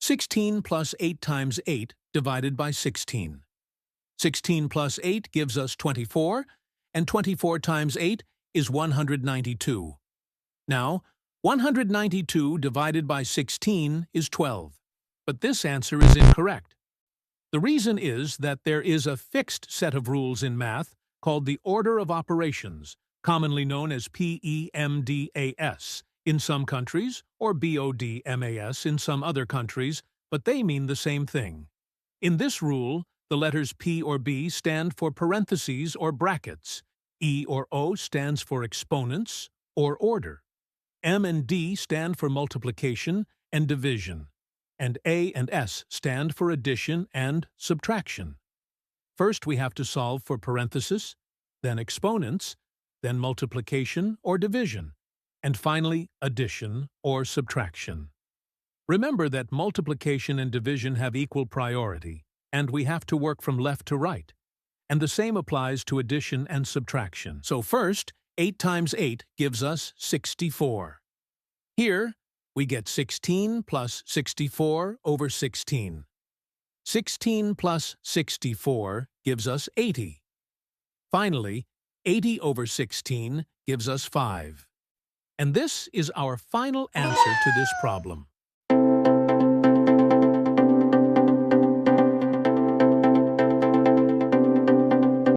16 plus 8 times 8 divided by 16. 16 plus 8 gives us 24, and 24 times 8 is 192. Now, 192 divided by 16 is 12, but this answer is incorrect. The reason is that there is a fixed set of rules in math called the order of operations, commonly known as PEMDAS in some countries, or BODMAS in some other countries, but they mean the same thing. In this rule, the letters P or B stand for parentheses or brackets, E or O stands for exponents or order, M and D stand for multiplication and division, and A and S stand for addition and subtraction. First, we have to solve for parentheses, then exponents, then multiplication or division, and finally addition or subtraction. Remember that multiplication and division have equal priority, and we have to work from left to right. And the same applies to addition and subtraction. So first, 8 times 8 gives us 64. Here, we get 16 plus 64 over 16. 16 plus 64 gives us 80. Finally, 80 over 16 gives us 5. And this is our final answer to this problem.